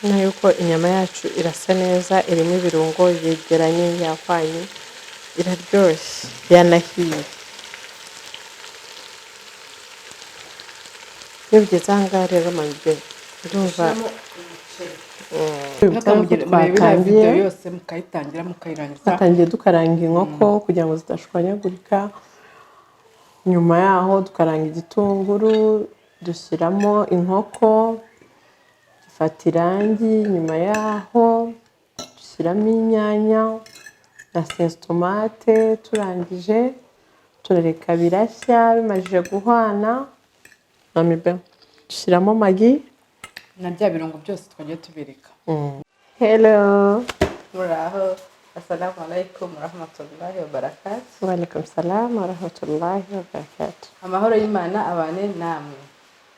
yuko inyama yacu irasa neza irimo ibirungo yegeranye yahwanye iraryoshye yanahiye. Iyo bigeze aha ngaha rero manje ndumva twatangiye dukaranga inkoko kugira ngo zidashwanyagurika. Nyuma yaho dukaranga igitunguru dushyiramo inkoko gifata irangi. Nyuma yaho dushyiramo inyanya na tomate. Turangije turareka birashya. Bimaze guhwana dushyiramo magi na bya birungo byose twagiye tubereka. Hello, muraho. Assalamu alaikum warahmatullahi wabarakatuh. Wa alaikum salam warahmatullahi wabarakatuh. Amahoro y'Imana abane namwe.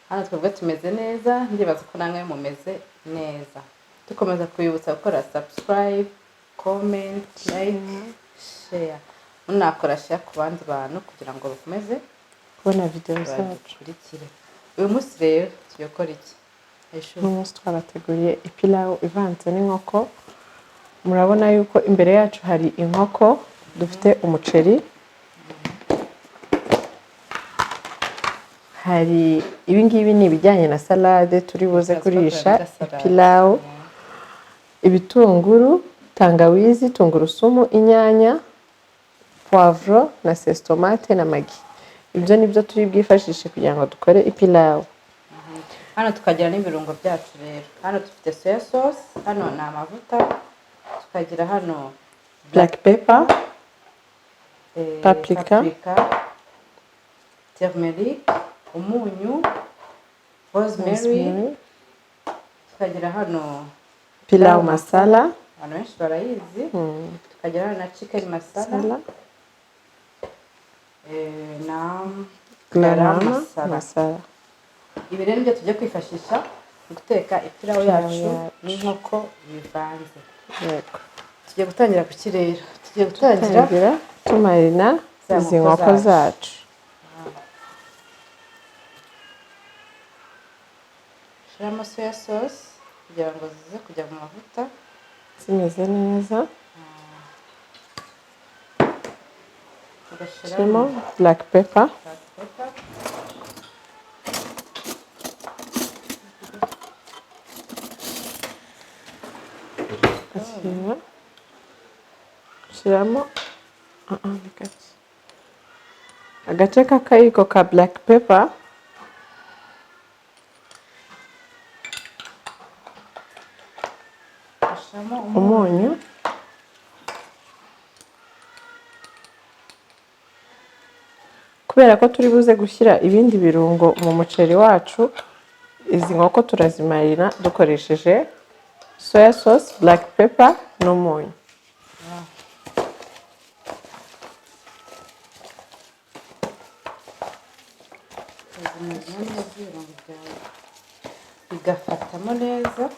Hano twebwe tumeze neza, ndibaza ko namwe mumeze neza. Dukomeza kwibutsa gukora subscribe, comment, like, share. Munakora share ku bandi bantu kugira ngo bakomeze kubona video zacu. Uyu munsi rero tugiye gukora iki? Uyu munsi twabateguriye ipilawu ivanze n'inkoko. Murabona yuko imbere yacu hari inkoko, dufite umuceri, hari ibingibi ni ibijyanye na salade turi buze kurisha ipilawu, ibitunguru, tangawizi, tungurusumu, inyanya, poivro na tomate na magi. Ibyo nibyo turi bwifashishe kugira ngo dukore ipilawu. Hano tukagira n'ibirungo byacu rero. Hano dufite soya sauce, hano ni amavuta, tukagira hano black pepper, paprika, turmeric, umunyu, rosemary, tukagira hano pilau masala, abantu benshi barayizi, tukagira hano na chicken masala, na garam masala. Ibi rero nibyo tujya kwifashisha guteka ipilawu yacu n'inkoko bivanze. Yego. Tugiye gutangira ku kirere. Tugiye gutangira tumarina izi nkoko zacu. Shiramo soya sauce kugira ngo zize kujya mu mavuta zimeze neza. Shiramo black pepper. Shiramo agace k'akayiko ka black pepper. Umunyu. Kubera ko turi buze gushyira ibindi birungo mu muceri wacu, izi nkoko turazimarina dukoresheje soya sauce, black pepper n'umunyu. bigafatamo neza.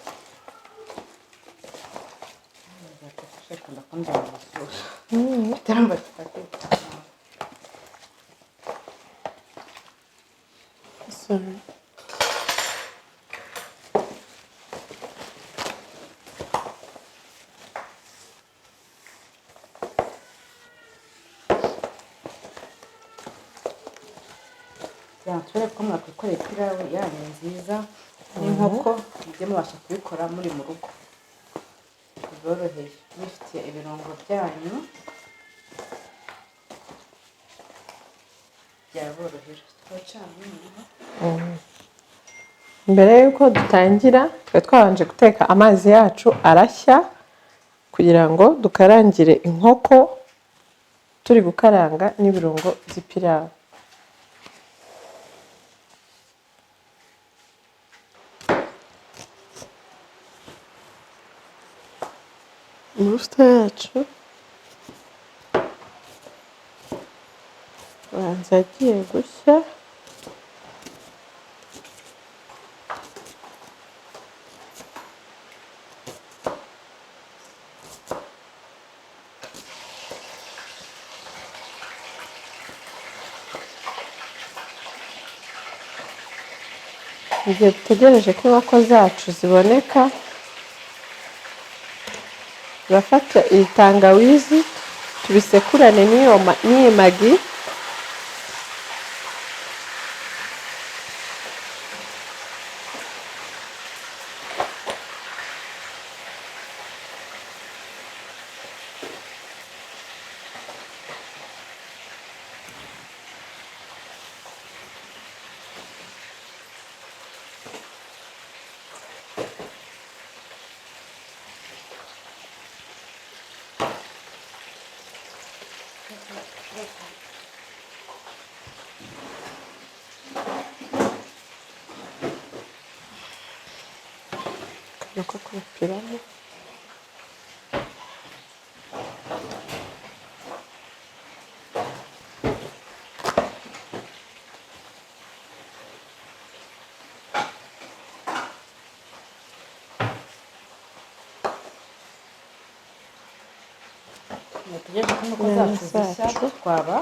Turi ko mwakora ipilawu yanyu nziza n'inkoko mujye mubasha kubikora muri mu rugo. Biboroheye bifitiye ibirungo byanyu byaborohera. Mbere yuko dutangira twabanje guteka amazi yacu arashya kugira ngo dukarangire inkoko turi gukaranga n'ibirungo by'ipilawu. Amavuta yacu abanza agiye gushya. Igihe dutegereje ko inkoko zacu ziboneka turafata iyi tangawizi tubisekurane n'iyi magi. Nuko kurapiramo tugejeje ko nuko zacu zishya twaba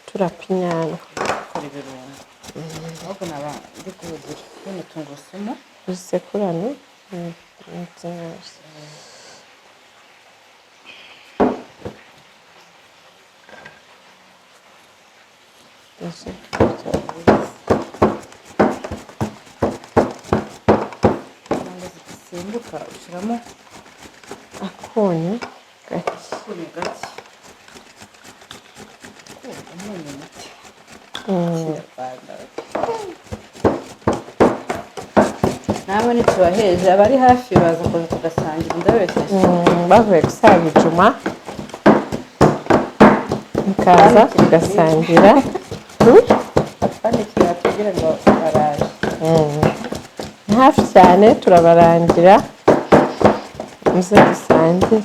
turapinyana dukora ibirungo. Ahubwo naba ndi kuhugura bino tungurusumu bisekurane cyangwa zigisimbuka ushyiramo akunyu gake. akunyu gake, umunyu muke Kinyarwanda. Nawe nitubaheje abari hafi baza kuza tugasangira ndabesheje. Bavuye gusaba ijuma mukaza tugasangira. Bandikira tugira ngo baraje. Ni hafi cyane turabarangira muze dusangire.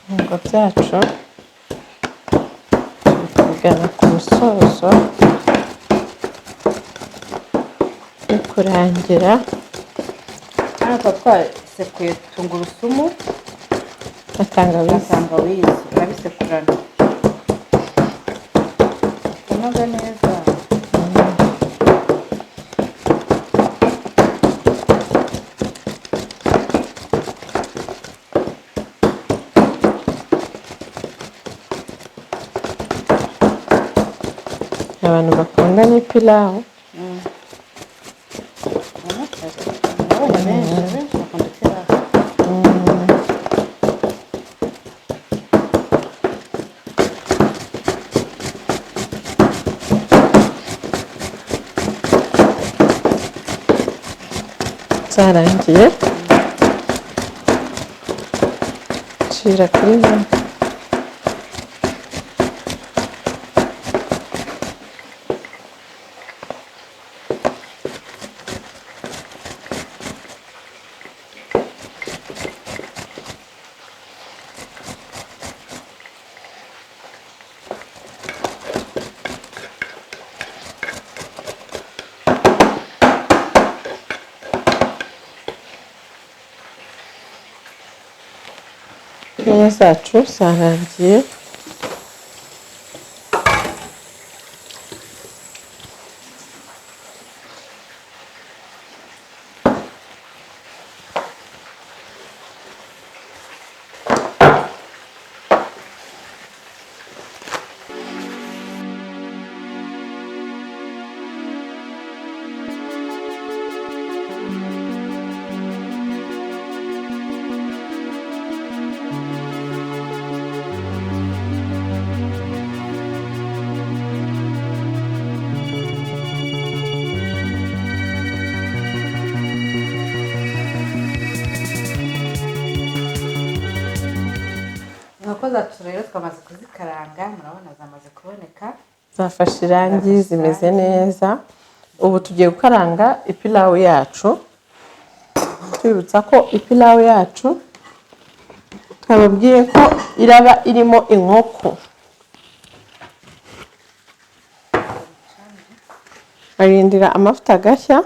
Ibirungo byacu turi ku musozo no kurangira. Hano tuba twasekuye tungurusumu na tangawizi urabisekurana unoga neza. abantu bakunda n'ipilawu. Benshi bakunda ipilawu. Zarangiye nshyira kuri zo. Inyanya zacu zarangiye. twamaze kuzikaranga murabona zamaze kuboneka zafashe irangi zimeze neza. Ubu tugiye gukaranga ipilawu yacu, twibutsa ko ipilawu yacu twababwiye ko iraba irimo inkoko. Barindira amavuta agashya.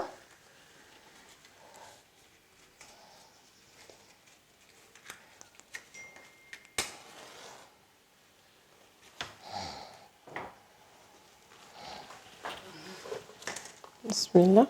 Bismillah.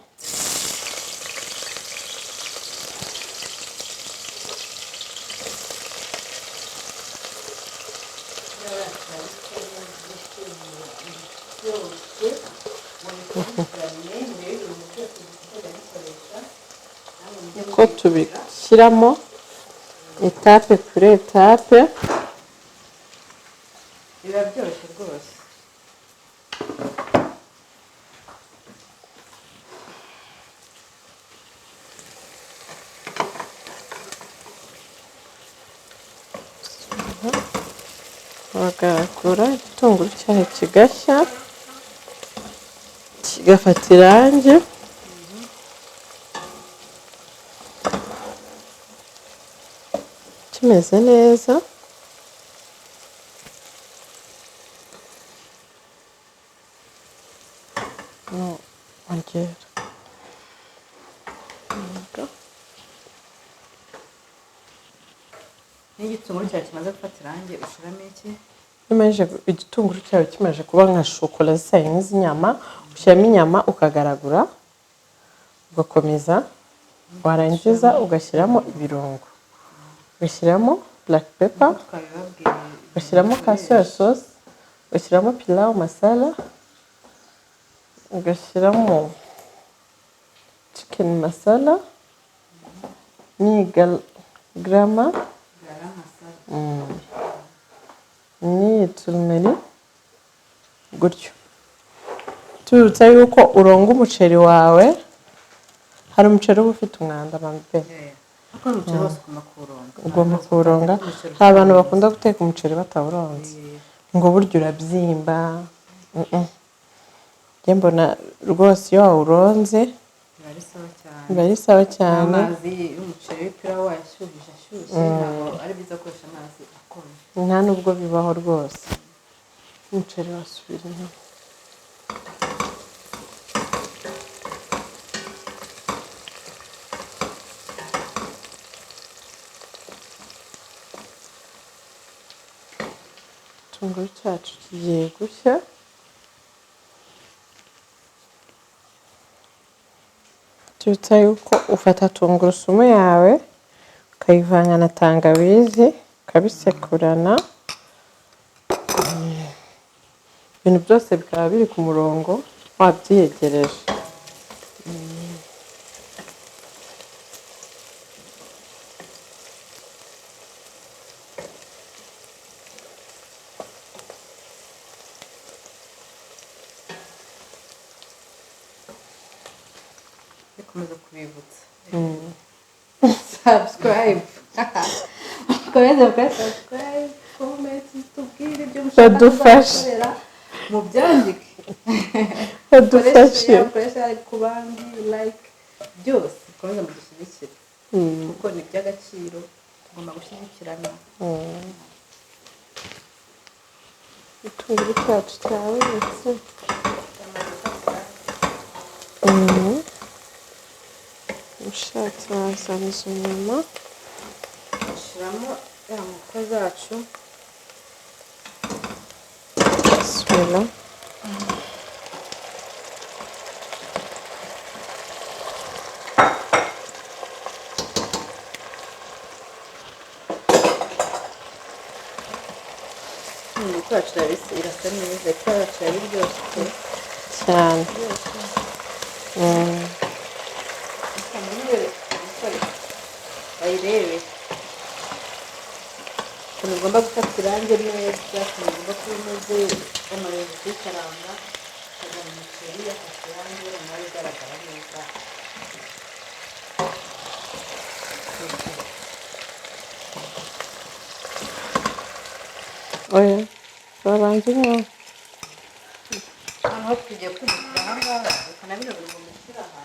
Ko tubishyiramo etape kuri etape, biba byoroshye rwose. bagaragura igitunguru cyayo kigashya, kigafata irangi. Kimeze neza. Ongera. N'igitunguru cyawe kimaze gufata irangi ushiramo iki? Igitunguru cyawe kimaze kuba nka shokora zisanye nk'iz'inyama, ushyiramo inyama ukagaragura, ugakomeza, warangiza ugashyiramo ibirungo. Ugashyiramo black pepper, ugashyiramo ka soya sauce, ugashyiramo pilau masala, ugashyiramo chicken masala, ni grama, ni turmeri, gutyo. Tubibutsa yuko uronga umuceri wawe, hari umuceri uba ufite umwanda mambe. Ugomba kuwuronga. Hari abantu bakunda guteka umuceri batawuronze, ngo burya urabyimba. Njye mbona rwose iyo wawuronze biba ari sawa cyane. Amazi y'umuceri w'ipirawu washyuhije ashyushye, ntabwo ari byiza gukoresha amazi akonje. Nta nubwo bibaho rwose. Umuceri wasubira inyuma. Igitunguru cyacu kigiye gushya. Tubibutsa yuko ufata tungurusumu yawe ukayivanga na tangawizi ukabisekurana, ibintu byose bikaba biri ku murongo wabyiyegereje. Bikomeza kubibutsa subscribe. Komeza mukore subscribe, comment, tubwire ibyo mushaka kuzakorera, mubyandike. Badufashe. Koresha ku bandi, like, byose komeza mudushyigikire kuko ni iby'agaciro, tugomba gushyigikirana. Igitunguru cyacu cyabonetse. Ushatse wazana izo nyama, Shyiramo ya nkoko zacu. Bismillah. Inkoko yacu irasa neza, ipirawu yacu iraryoshye cyane. bayirebe ukuntu ugomba gufata irangi neza, ukuntu ugomba kuba imeze, amayobo kuyikaranga ukazana umuceri yafata irangi nawe igaragara neza. Oya uvanze inyanya. noneho tugiye kwinjira aha ngaha reka na bino birungo mbishyira aha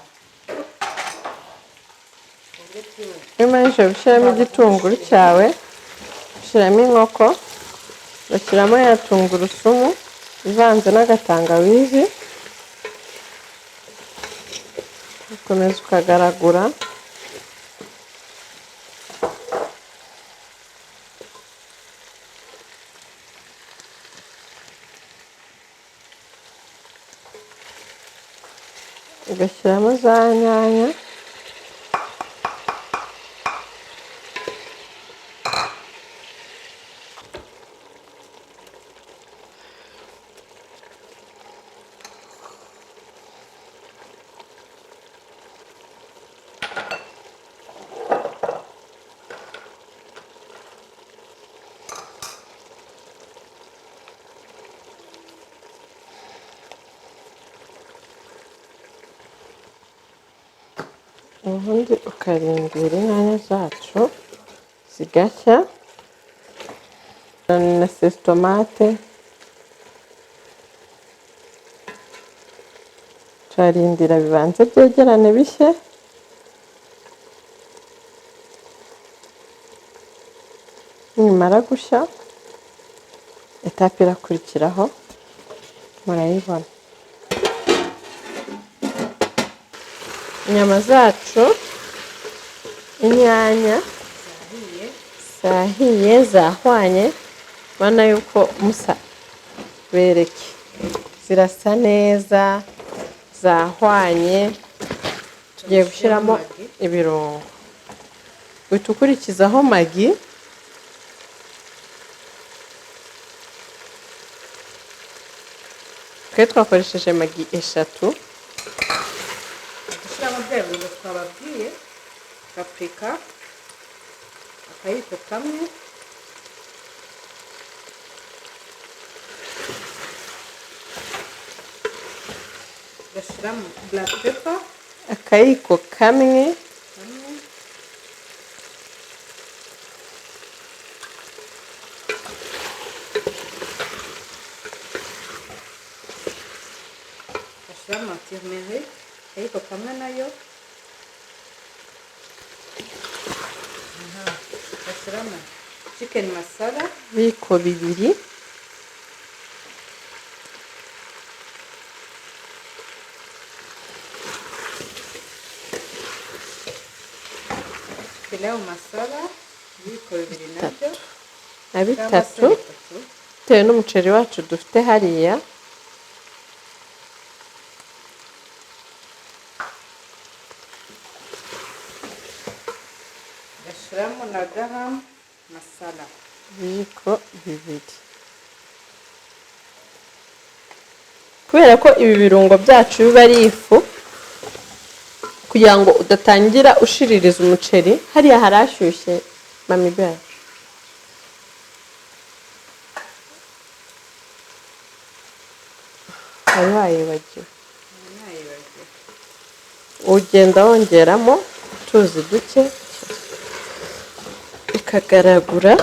Iyo umarije gushyiramo igitunguru cyawe ushyiramo inkoko, ugashyiramo ya tungurusumu ivanze n'agatangawizi, ukomeza ukagaragura. Ugashyiramo za nyanya, ubundi ukarindira inyanya zacu zigashya. Na sesitomate turarindira bibanze byegerane bishye. Nimara gushya etape irakurikiraho murayibona. Inyama zacu, inyanya zahiye zahwanye, ubona yuko musa bereke zirasa neza zahwanye. Tugiye gushyiramo ibirungo, uhita ukurikizaho magi, twe twakoresheje magi 3. dushyiramo bya birungo twababwiye, paprika akayiko kamwe, tugashyiramo black pepper akayiko kamwe, tugashyiramo turmeric akayiko kamwe nayo, tugashyiramo chicken masala ibiyiko 2, pilau masala ibiyiko 2 nabyo na 3 bitewe n'umuceri wacu dufite hariya. tugashyiramo na garam masala ibiyiko 2. Kubera ko ibi birungo byacu biba ari ifu, kugira ngo udatangira ushiririza umuceri, hariya harashyushye mami bacu. Wari wayibagiwe. Ugenda wongeramo utuzi duke, ukagaragura.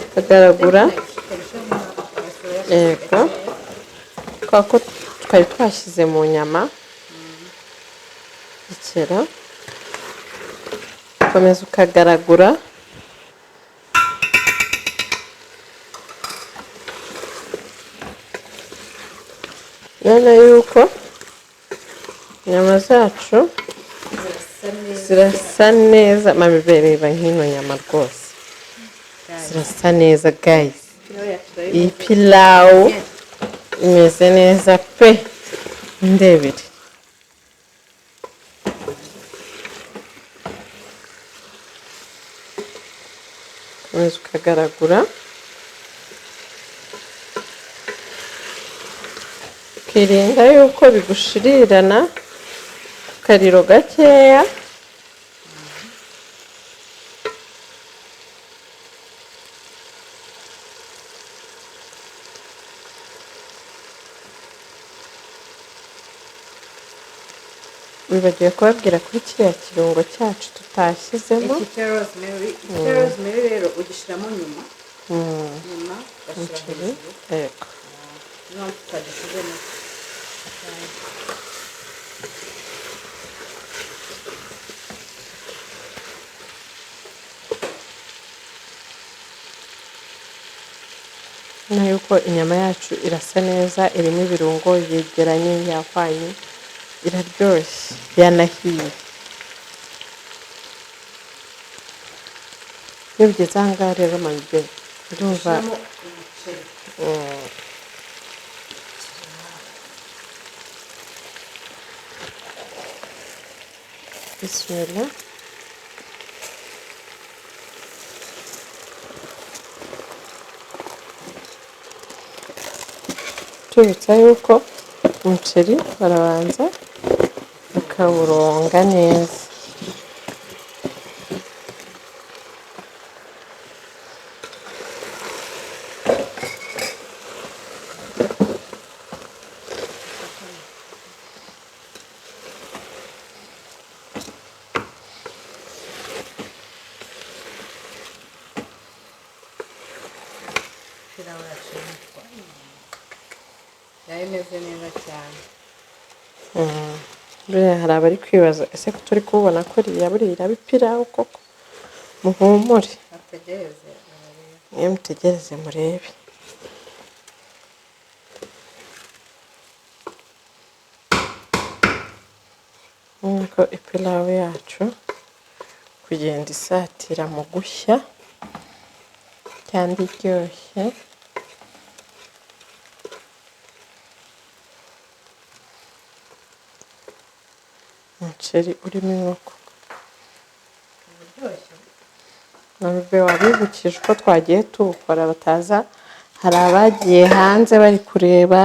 Ukagaragura. Yego. Kwa ko twari twashyize mu nyama. Ikera. Ukomeza ukagaragura. None yuko inyama zacu zirasa neza, mami bereba nk'ino nyama rwose zirasa neza guys. Iyi pilau imeze neza pe, ndebere. Komeza ukagaragura, ukirinda yuko bigushirirana ku kariro gakeya. wibagiwe kubabwira kuri kiriya kirungo cyacu tutashyizemo iki cya rosemary rero ugishyiramo nyuma ugashyira umuceri hejuru yego niba tutagishyizemo na yuko inyama yacu irasa neza irimo ibirungo yegeranye yahwanye iraryoshye yanahiye iyo bigeze aha ngaha rero mabye ndumva ushyiramo umuceri bismillah tubitsa yuko umuceri barabanza bakawuronga neza pilawu yacu yari imeze neza cyane buriya hari abari kwibaza ese ko turi kubona ko buriya iraba ipirawu koko muhumure bategereze niyo mutegereze murebe nk'uko ipilawu yacu kugenda isatira mu gushya kandi iryoshye umuceri urimo inkoko uraryoshye ntabwo wabibukije uko twagiye tuwukora bataza hari abagiye hanze bari kureba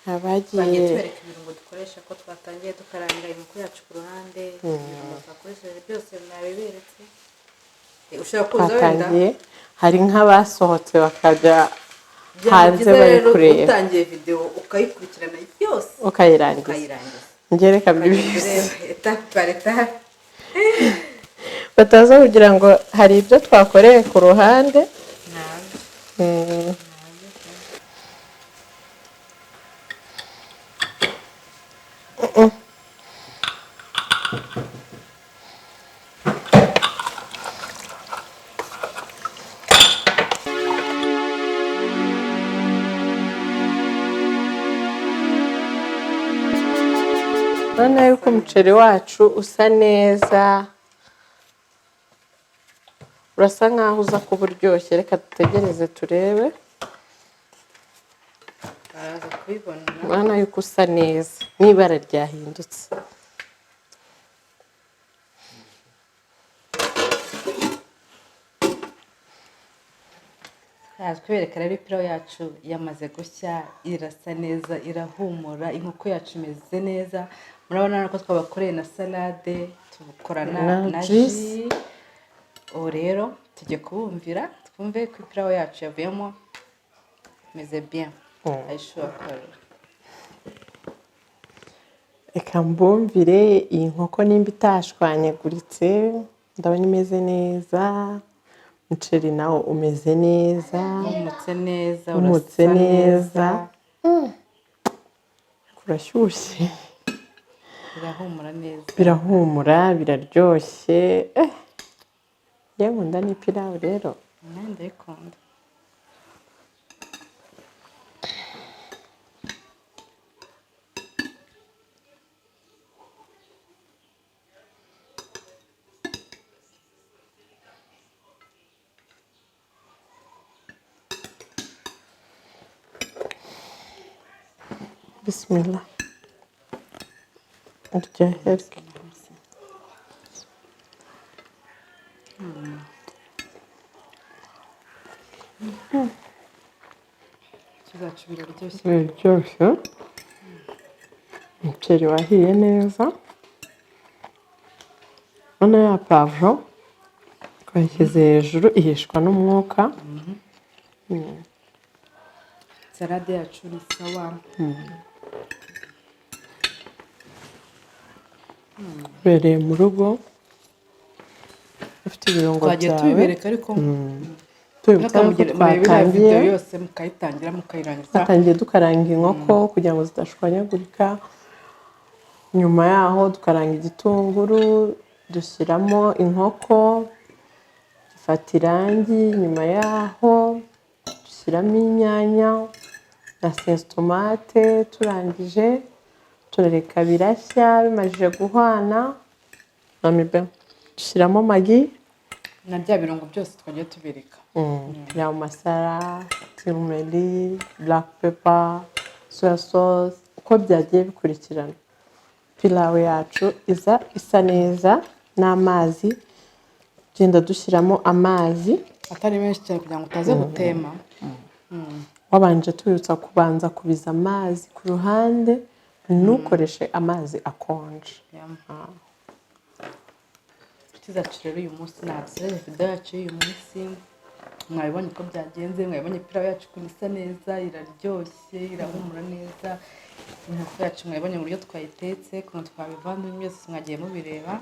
twagiye abagiye tubereka ibirungo dukoresha ko twatangiye dukaranga inkoko yacu ku ruhande ibirungo twakoresheje byose mwabiberetse ushobora kuza wenda twatangiye hari nk'abasohotse bakajya byaba hanze byiza bari rero kureba utangiye videwo ukayikurikirana yose ukayirangiza ukayirangiza ngereka ukagenda byibise ureba etape par etape bataza kugira ngo hari ibyo twakoreye ku ruhande ntabwo urabona yuko umuceri wacu usa neza urasa nkaho uza kuba uryoshye reka dutegereze turebe baraza kubibona urabona yuko usa neza n'ibara ryahindutse twibereka rero ipilawu yacu yamaze gushya irasa neza irahumura inkoko yacu imeze neza murabona ko twabakoreye na salade tukorana na ji ubu rero tujye kubumvira twumve ko ipilawu yacu yavuyemo imeze bien ayishuwa kora reka mbumvire iyi nkoko nimba itashwanyaguritse ndabona imeze neza umuceri nawo umeze neza umutse neza umutse urasa neza neza kurashyushye birahumura neza birahumura biraryoshye yewe nkunda n'ipilawu rero nanjye ndayikunda bismillah uryoherwe kizacu biraryoshye biraryoshye umuceri wahiye neza urabona ya pavuro twayishyize hejuru ihishwa n'umwuka salade yacu ni sawa Bereye mu rugo ufite ibirungo twagiye byawe tubibereka ariko tubibutsa ko murebe iriya video yose mukayitangira mukayirangiza. twatangiye dukaranga inkoko kugira ngo zidashwanyagurika, nyuma yaho dukaranga igitunguru dushyiramo inkoko gifata irangi, nyuma yaho dushyiramo inyanya na tomate, turangije turareka birashya, bimajije guhwana dushyiramo magi na bya birungo byose twagiye tubereka. pilau masala, turmeric, black pepper, soya sauce, uko byagiye bikurikirana. Pilau yacu iza isa neza n'amazi, tugenda dushyiramo amazi atari menshi cyane kugira ngo utaze gutema. wabanje tubibutsa kubanza kubiza amazi ku ruhande, ntukoreshe amazi akonje. Inshuti zacu rero uyu munsi nadusoreje video yacu y'uyu munsi, mwabibonye uko byagenze, mwabibonye pilau yacu ukuntu isa neza, iraryoshye, irahumura neza. Inkoko yacu mwabibonye mu buryo twayitetse, ukuntu twabivanze byose mwagiye mubireba.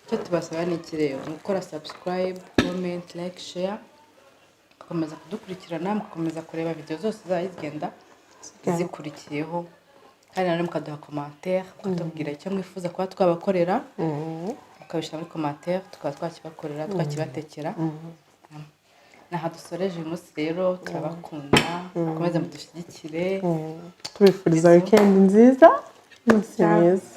Icyo tubasaba ni iki rero, gukora subscribe, comment, like, share, mukomeza kudukurikirana, mukomeza kureba video zose zigenda zikurikiyeho, kandi nanone mukaduha commentaire, mukatubwira icyo mwifuza kuba twabakorera, mukabishyira muri commentaire, tukaba twakibakorera, twakibatekera. Naha dusoreje uyu munsi rero, turabakunda, mukomeze mudushyigikire, tubifuriza weekend nziza, umunsi mwiza.